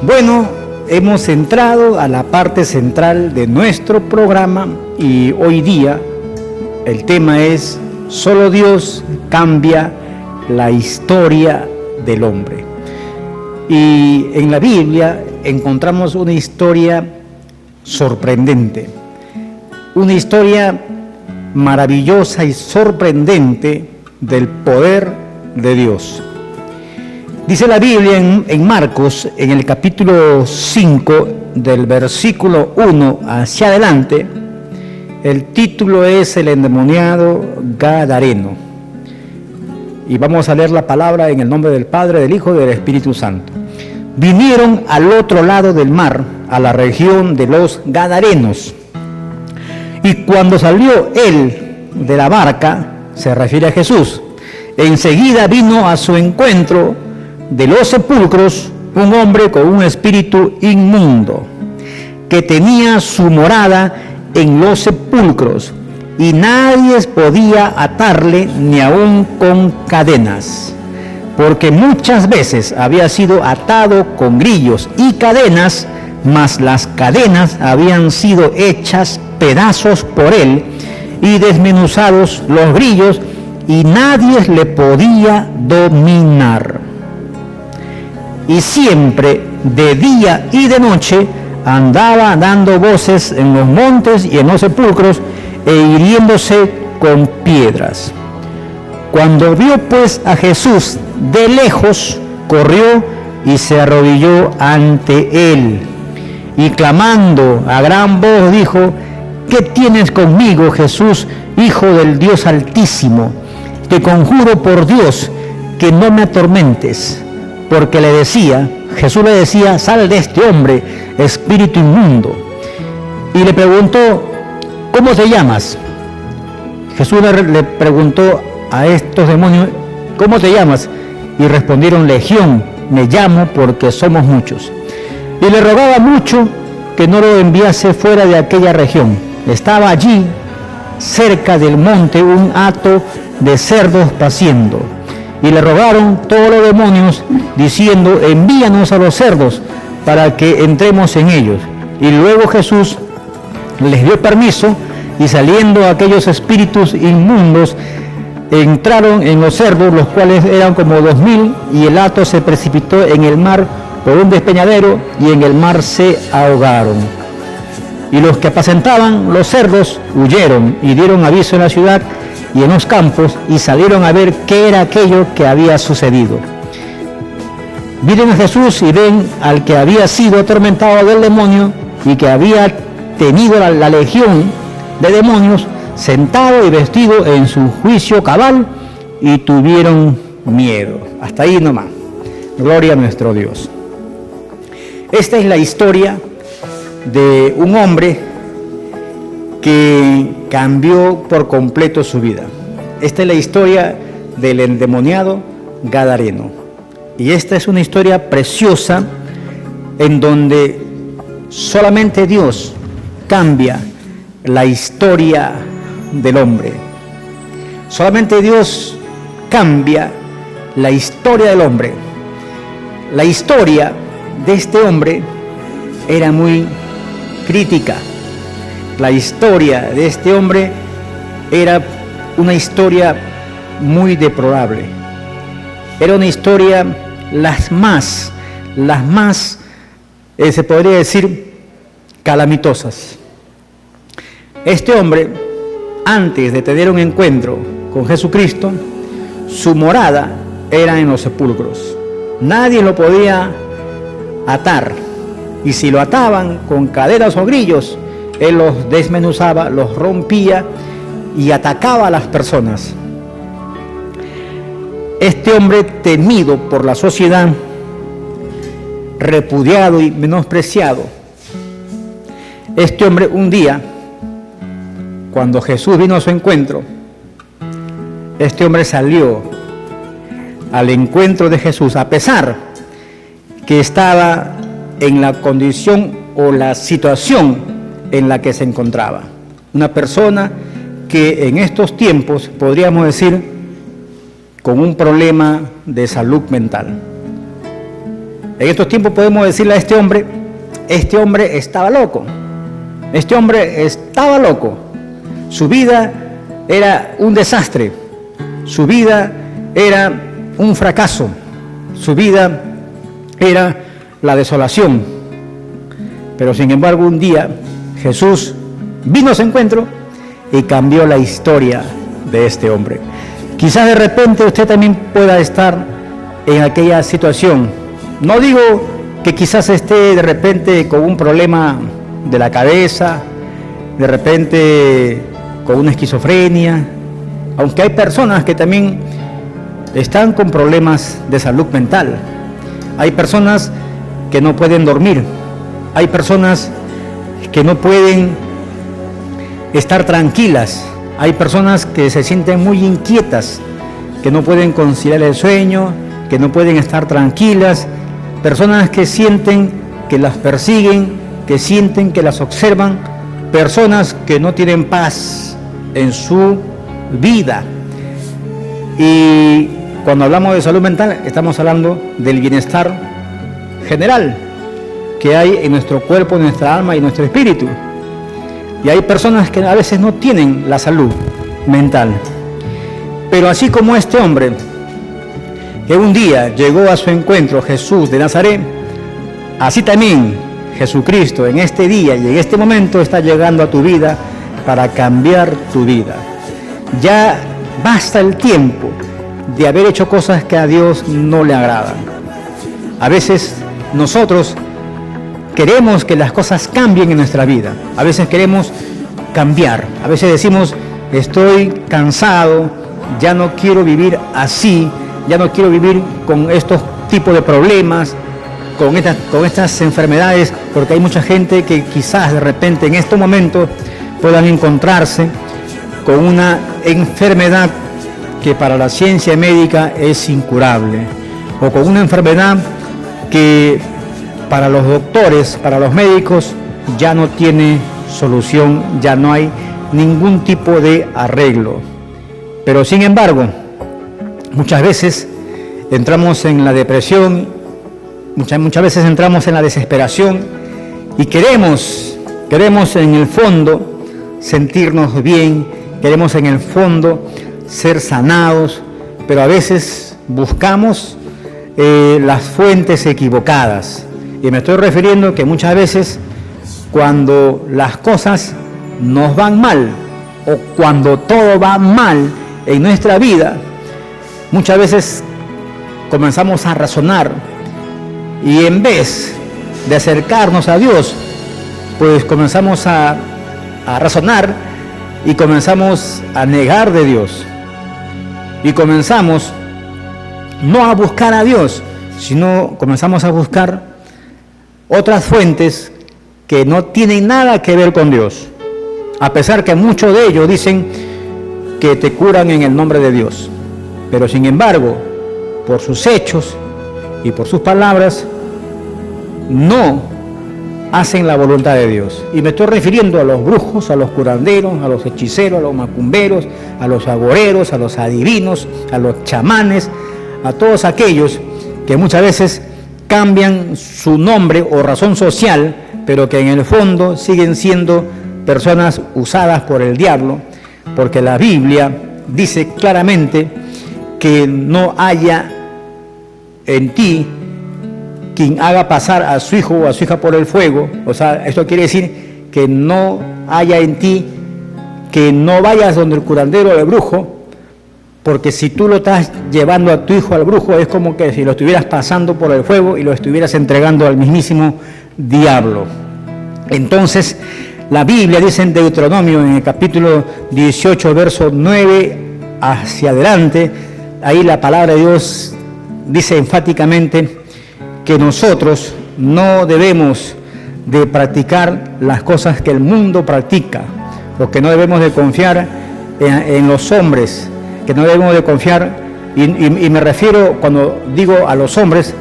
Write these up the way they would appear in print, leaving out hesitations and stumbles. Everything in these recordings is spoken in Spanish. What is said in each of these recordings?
Bueno, hemos entrado a la parte central de nuestro programa y hoy día el tema es: solo Dios cambia la historia del hombre. Y en la Biblia encontramos una historia sorprendente, una historia maravillosa y sorprendente del poder de Dios. Dice la Biblia en Marcos, en el capítulo 5, del versículo 1 hacia adelante, el título es El endemoniado Gadareno. Y vamos a leer la palabra en el nombre del Padre, del Hijo y del Espíritu Santo. Vinieron al otro lado del mar, a la región de los Gadarenos. Y cuando salió él de la barca, se refiere a Jesús, enseguida vino a su encuentro de los sepulcros un hombre con un espíritu inmundo, que tenía su morada en los sepulcros, y nadie podía atarle ni aun con cadenas, porque muchas veces había sido atado con grillos y cadenas, mas las cadenas habían sido hechas pedazos por él, y desmenuzados los grillos, y nadie le podía dominar. Y siempre, de día y de noche, andaba dando voces en los montes y en los sepulcros, e hiriéndose con piedras. Cuando vio pues a Jesús de lejos, corrió y se arrodilló ante él, y clamando a gran voz dijo: ¿qué tienes conmigo, Jesús, Hijo del Dios Altísimo? Te conjuro por Dios que no me atormentes. Porque Jesús le decía: sal de este hombre, espíritu inmundo. Y le preguntó: ¿cómo te llamas? Jesús le preguntó a estos demonios: ¿cómo te llamas? Y respondieron: Legión, me llamo porque somos muchos. Y le rogaba mucho que no lo enviase fuera de aquella región. Estaba allí, cerca del monte, un hato de cerdos paciendo. Y le rogaron todos los demonios, diciendo: envíanos a los cerdos, para que entremos en ellos. Y luego Jesús les dio permiso, y saliendo aquellos espíritus inmundos, entraron en los cerdos, los cuales eran como 2000, y el hato se precipitó en el mar por un despeñadero, y en el mar se ahogaron. Y los que apacentaban los cerdos huyeron, y dieron aviso en la ciudad y en los campos, y salieron a ver qué era aquello que había sucedido. Vienen a Jesús y ven al que había sido atormentado del demonio y que había tenido la legión de demonios, sentado y vestido en su juicio cabal, y tuvieron miedo. Hasta ahí nomás. Gloria a nuestro Dios. Esta es la historia de un hombre que cambió por completo su vida. Esta es la historia del endemoniado Gadareno. Y esta es una historia preciosa en donde solamente Dios cambia la historia del hombre. Solamente Dios cambia la historia del hombre. La historia de este hombre era muy crítica. La historia de este hombre era una historia muy deplorable. Era una historia las más, se podría decir, calamitosas. Este hombre, antes de tener un encuentro con Jesucristo, su morada era en los sepulcros. Nadie lo podía atar, y si lo ataban con cadenas o grillos, él los desmenuzaba, los rompía y atacaba a las personas. Este hombre, temido por la sociedad, repudiado y menospreciado, este hombre un día, cuando Jesús vino a su encuentro, este hombre salió al encuentro de Jesús, a pesar que estaba en la condición o la situación en la que se encontraba. Una persona que en estos tiempos, podríamos decir, con un problema de salud mental. En estos tiempos podemos decirle a este hombre estaba loco. Este hombre estaba loco. Su vida era un desastre. Su vida era un fracaso. Su vida era la desolación. Pero sin embargo, un día Jesús vino a su encuentro y cambió la historia de este hombre. Quizás de repente usted también pueda estar en aquella situación. No digo que quizás esté de repente con un problema de la cabeza, de repente con una esquizofrenia, aunque hay personas que también están con problemas de salud mental. Hay personas que no pueden dormir, hay personas que no pueden estar tranquilas, hay personas que se sienten muy inquietas, que no pueden conciliar el sueño, que no pueden estar tranquilas, personas que sienten que las persiguen, que sienten que las observan, personas que no tienen paz en su vida. Y cuando hablamos de salud mental, estamos hablando del bienestar general que hay en nuestro cuerpo, en nuestra alma y nuestro espíritu. Y hay personas que a veces no tienen la salud mental. Pero así como este hombre, que un día llegó a su encuentro Jesús de Nazaret, así también Jesucristo en este día y en este momento está llegando a tu vida para cambiar tu vida. Ya basta el tiempo de haber hecho cosas que a Dios no le agradan. A veces nosotros queremos que las cosas cambien en nuestra vida. A veces queremos cambiar. A veces decimos, estoy cansado, ya no quiero vivir así, ya no quiero vivir con estos tipos de problemas, con estas enfermedades, porque hay mucha gente que quizás de repente en estos momentos puedan encontrarse con una enfermedad que para la ciencia médica es incurable, o con una enfermedad que para los doctores, para los médicos, ya no tiene solución, ya no hay ningún tipo de arreglo. Pero sin embargo, muchas veces entramos en la depresión, muchas veces entramos en la desesperación y queremos en el fondo sentirnos bien, queremos en el fondo ser sanados, pero a veces buscamos las fuentes equivocadas. Y me estoy refiriendo que muchas veces cuando las cosas nos van mal o cuando todo va mal en nuestra vida, muchas veces comenzamos a razonar y en vez de acercarnos a Dios, pues comenzamos a razonar y comenzamos a negar de Dios y comenzamos no a buscar a Dios, sino comenzamos a buscar otras fuentes que no tienen nada que ver con Dios, a pesar que muchos de ellos dicen que te curan en el nombre de Dios, pero sin embargo, por sus hechos y por sus palabras, no hacen la voluntad de Dios. Y me estoy refiriendo a los brujos, a los curanderos, a los hechiceros, a los macumberos, a los agoreros, a los adivinos, a los chamanes, a todos aquellos que muchas veces cambian su nombre o razón social, pero que en el fondo siguen siendo personas usadas por el diablo, porque la Biblia dice claramente que no haya en ti quien haga pasar a su hijo o a su hija por el fuego. O sea, esto quiere decir que no haya en ti, que no vayas donde el curandero o el brujo, porque si tú lo estás llevando a tu hijo al brujo, es como que si lo estuvieras pasando por el fuego y lo estuvieras entregando al mismísimo diablo. Entonces, la Biblia dice en Deuteronomio, en el capítulo 18, verso 9 hacia adelante, ahí la palabra de Dios dice enfáticamente que nosotros no debemos de practicar las cosas que el mundo practica, o que no debemos de confiar en los hombres, que no debemos de confiar, y me refiero, cuando digo a los hombres,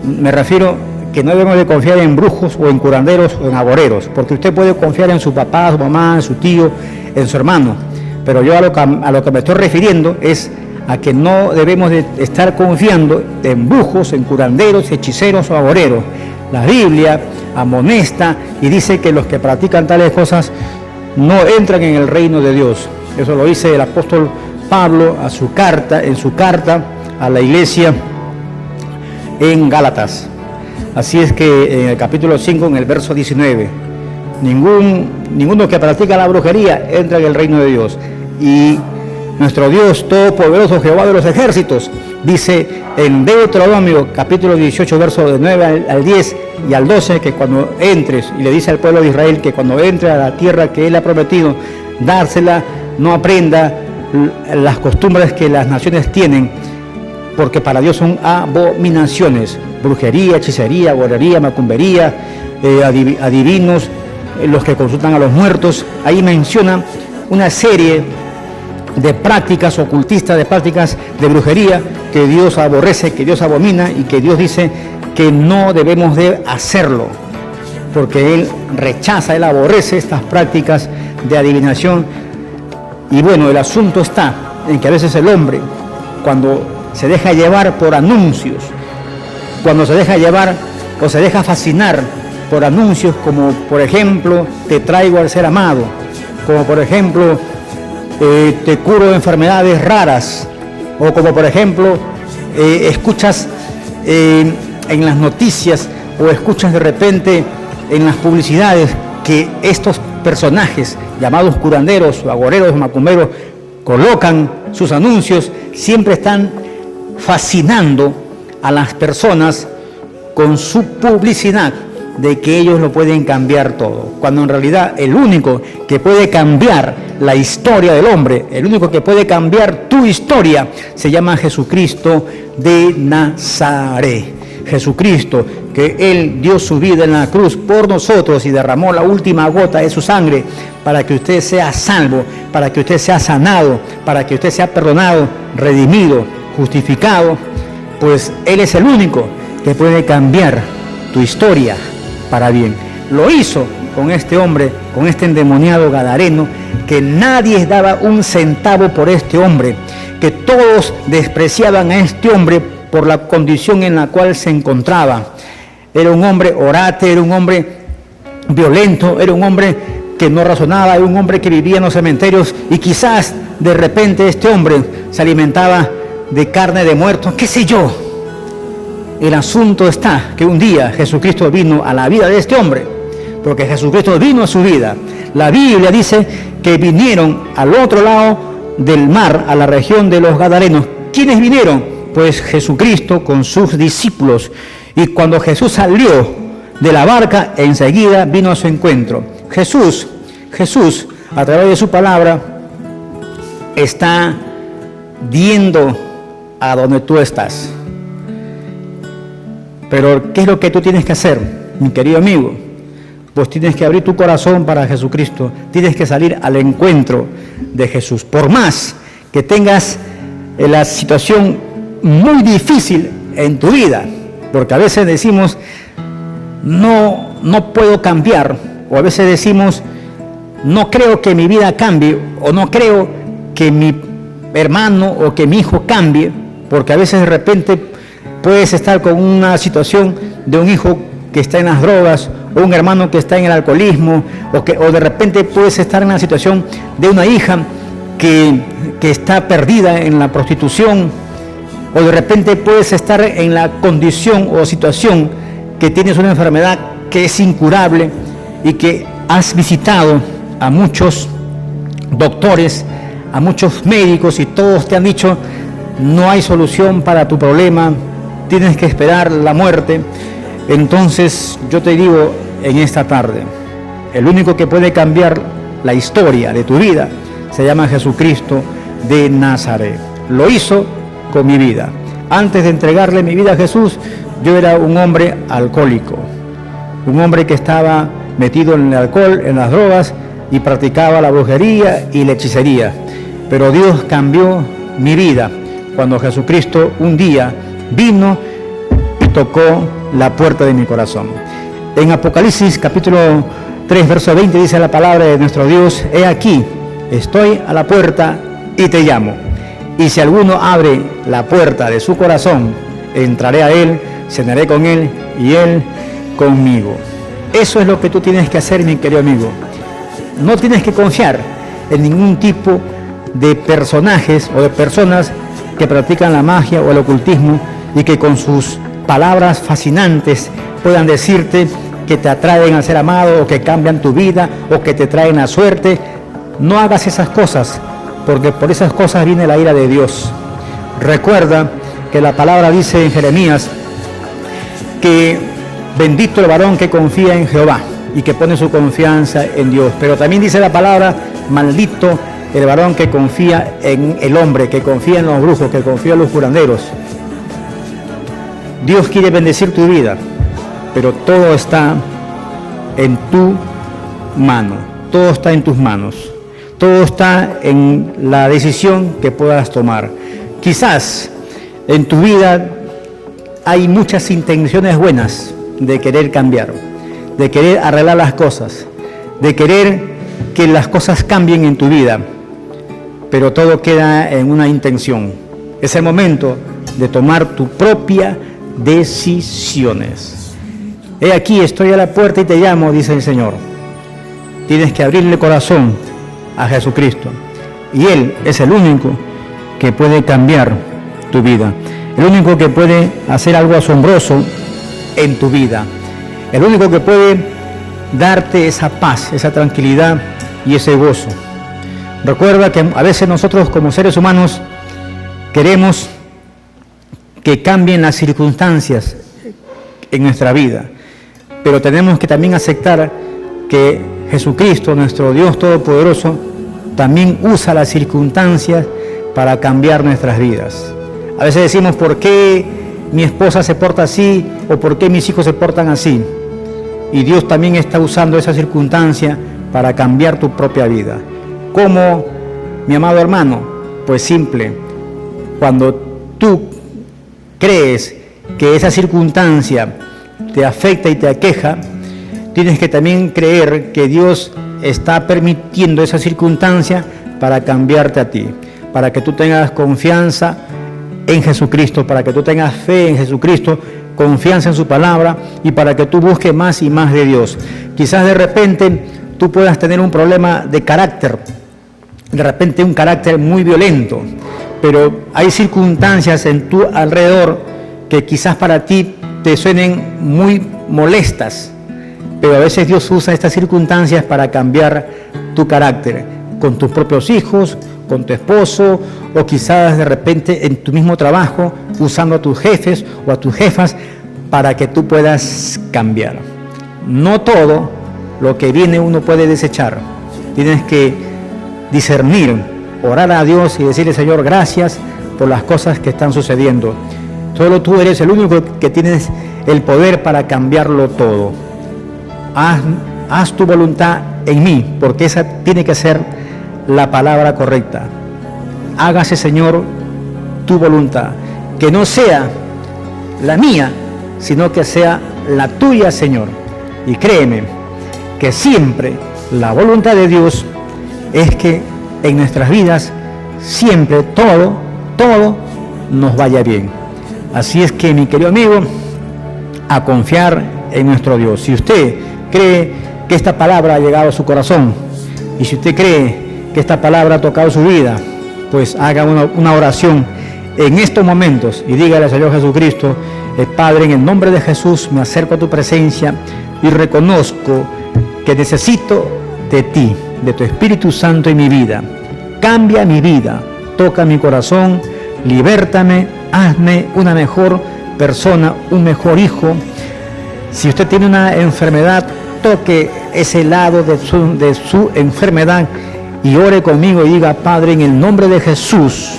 me refiero que no debemos de confiar en brujos o en curanderos o en agoreros, porque usted puede confiar en su papá, su mamá, en su tío, en su hermano, pero yo a lo que me estoy refiriendo es a que no debemos de estar confiando en brujos, en curanderos, hechiceros o agoreros. La Biblia amonesta y dice que los que practican tales cosas no entran en el reino de Dios. Eso lo dice el apóstol Pablo en su carta a la iglesia en Gálatas. Así es que en el capítulo 5, en el verso 19, ninguno que practica la brujería entra en el reino de Dios. Y nuestro Dios todopoderoso, Jehová de los ejércitos, dice en Deuteronomio capítulo 18, verso de 9 al 10 y al 12, que cuando entres, y le dice al pueblo de Israel que cuando entre a la tierra que Él ha prometido dársela, no aprenda las costumbres que las naciones tienen, porque para Dios son abominaciones: brujería, hechicería, agorería, macumbería, adivinos, los que consultan a los muertos. Ahí menciona una serie de prácticas ocultistas, de prácticas de brujería que Dios aborrece, que Dios abomina y que Dios dice que no debemos de hacerlo, porque Él rechaza, Él aborrece estas prácticas de adivinación. Y bueno, el asunto está en que a veces el hombre, cuando se deja llevar por anuncios, cuando se deja llevar o se deja fascinar por anuncios como por ejemplo, te traigo al ser amado, como por ejemplo, te curo de enfermedades raras, o como por ejemplo, escuchas en las noticias o escuchas de repente en las publicidades que estos personajes llamados curanderos, agoreros, macumberos, colocan sus anuncios, siempre están fascinando a las personas con su publicidad de que ellos lo pueden cambiar todo, cuando en realidad el único que puede cambiar la historia del hombre, el único que puede cambiar tu historia, se llama Jesucristo de Nazaret. Jesucristo, que Él dio su vida en la cruz por nosotros y derramó la última gota de su sangre para que usted sea salvo, para que usted sea sanado, para que usted sea perdonado, redimido, justificado. Pues Él es el único que puede cambiar tu historia para bien. Lo hizo con este hombre, con este endemoniado gadareno, que nadie daba un centavo por este hombre, que todos despreciaban a este hombre por la condición en la cual se encontraba. Era un hombre orate, era un hombre violento, era un hombre que no razonaba, era un hombre que vivía en los cementerios, y quizás de repente este hombre se alimentaba de carne de muertos, qué sé yo. El asunto está que un día Jesucristo vino a la vida de este hombre, porque Jesucristo vino a su vida. La Biblia dice que vinieron al otro lado del mar, a la región de los Gadarenos. ¿Quiénes vinieron? Pues Jesucristo con sus discípulos. Y cuando Jesús salió de la barca, enseguida vino a su encuentro. Jesús, a través de su palabra, está viendo a donde tú estás. Pero ¿qué es lo que tú tienes que hacer, mi querido amigo? Pues tienes que abrir tu corazón para Jesucristo. Tienes que salir al encuentro de Jesús. Por más que tengas la situación muy difícil en tu vida, porque a veces decimos, no puedo cambiar, o a veces decimos, no creo que mi vida cambie, o no creo que mi hermano o que mi hijo cambie, porque a veces de repente puedes estar con una situación de un hijo que está en las drogas, o un hermano que está en el alcoholismo, o de repente puedes estar en la situación de una hija que está perdida en la prostitución, o de repente puedes estar en la condición o situación que tienes una enfermedad que es incurable y que has visitado a muchos doctores, a muchos médicos, y todos te han dicho, no hay solución para tu problema, tienes que esperar la muerte. Entonces yo te digo en esta tarde, el único que puede cambiar la historia de tu vida se llama Jesucristo de Nazaret. Lo hizo con mi vida. Antes de entregarle mi vida a Jesús, yo era un hombre alcohólico, un hombre que estaba metido en el alcohol, en las drogas, y practicaba la brujería y la hechicería. Pero Dios cambió mi vida cuando Jesucristo un día vino y tocó la puerta de mi corazón. En Apocalipsis capítulo 3, verso 20 dice la palabra de nuestro Dios: he aquí, estoy a la puerta y te llamo. Y si alguno abre la puerta de su corazón, entraré a él, cenaré con él y él conmigo. Eso es lo que tú tienes que hacer, mi querido amigo. No tienes que confiar en ningún tipo de personajes o de personas que practican la magia o el ocultismo y que con sus palabras fascinantes puedan decirte que te atraen a ser amado o que cambian tu vida o que te traen la suerte. No hagas esas cosas, porque por esas cosas viene la ira de Dios. Recuerda que la palabra dice en Jeremías que bendito el varón que confía en Jehová y que pone su confianza en Dios. Pero también dice la palabra, maldito el varón que confía en el hombre, que confía en los brujos, que confía en los curanderos. Dios quiere bendecir tu vida, pero todo está en tu mano, todo está en tus manos, todo está en la decisión que puedas tomar. Quizás en tu vida hay muchas intenciones buenas de querer cambiar, de querer arreglar las cosas, de querer que las cosas cambien en tu vida, pero todo queda en una intención. Es el momento de tomar tu propia decisiones. He aquí, estoy a la puerta y te llamo, dice el Señor. Tienes que abrirle corazón a Jesucristo. Y Él es el único que puede cambiar tu vida. El único que puede hacer algo asombroso en tu vida. El único que puede darte esa paz, esa tranquilidad y ese gozo. Recuerda que a veces nosotros como seres humanos queremos que cambien las circunstancias en nuestra vida, pero tenemos que también aceptar que Jesucristo, nuestro Dios Todopoderoso, también usa las circunstancias para cambiar nuestras vidas. A veces decimos, ¿por qué mi esposa se porta así? ¿O por qué mis hijos se portan así? Y Dios también está usando esa circunstancia para cambiar tu propia vida. ¿Cómo, mi amado hermano? Pues simple, cuando tú crees que esa circunstancia te afecta y te aqueja, tienes que también creer que Dios está permitiendo esa circunstancia para cambiarte a ti, para que tú tengas confianza en Jesucristo, para que tú tengas fe en Jesucristo, confianza en su palabra y para que tú busques más y más de Dios. Quizás de repente tú puedas tener un problema de carácter, de repente un carácter muy violento, pero hay circunstancias en tu alrededor que quizás para ti te suenen muy molestas, pero a veces Dios usa estas circunstancias para cambiar tu carácter, con tus propios hijos, con tu esposo, o quizás de repente en tu mismo trabajo, usando a tus jefes o a tus jefas para que tú puedas cambiar. No todo lo que viene uno puede desechar, tienes que discernir, orar a Dios y decirle, Señor, gracias por las cosas que están sucediendo. Solo tú eres el único que tienes el poder para cambiarlo todo. Haz tu voluntad en mí, porque esa tiene que ser la palabra correcta. Hágase, Señor, tu voluntad. Que no sea la mía, sino que sea la tuya, Señor. Y créeme que siempre la voluntad de Dios es que en nuestras vidas siempre todo nos vaya bien. Así es que, mi querido amigo, a confiar en nuestro Dios. Si usted cree que esta palabra ha llegado a su corazón y si usted cree que esta palabra ha tocado su vida, pues haga una oración en estos momentos y dígale al Señor Jesucristo, Padre, en el nombre de Jesús me acerco a tu presencia y reconozco que necesito de ti, de tu Espíritu Santo en mi vida. Cambia mi vida, toca mi corazón, libértame, hazme una mejor persona, un mejor hijo. Si usted tiene una enfermedad, toque ese lado de su enfermedad y ore conmigo y diga, Padre, en el nombre de Jesús,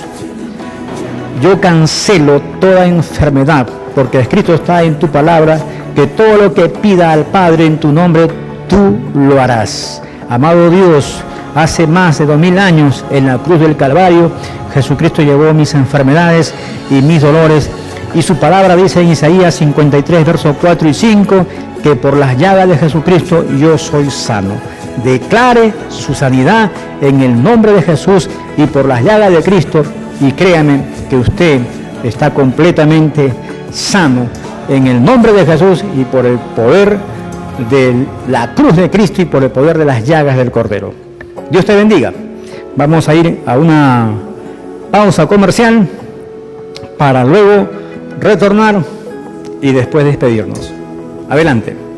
yo cancelo toda enfermedad, porque escrito está en tu palabra que todo lo que pida al Padre en tu nombre, tú lo harás. Amado Dios, hace más de 2000 años en la cruz del Calvario, Jesucristo llevó mis enfermedades y mis dolores, y su palabra dice en Isaías 53, versos 4 y 5, que por las llagas de Jesucristo yo soy sano. Declare su sanidad en el nombre de Jesús y por las llagas de Cristo y créame que usted está completamente sano en el nombre de Jesús y por el poder de la cruz de Cristo y por el poder de las llagas del Cordero. Dios te bendiga. Vamos a ir a una pausa comercial para luego retornar y después despedirnos. Adelante.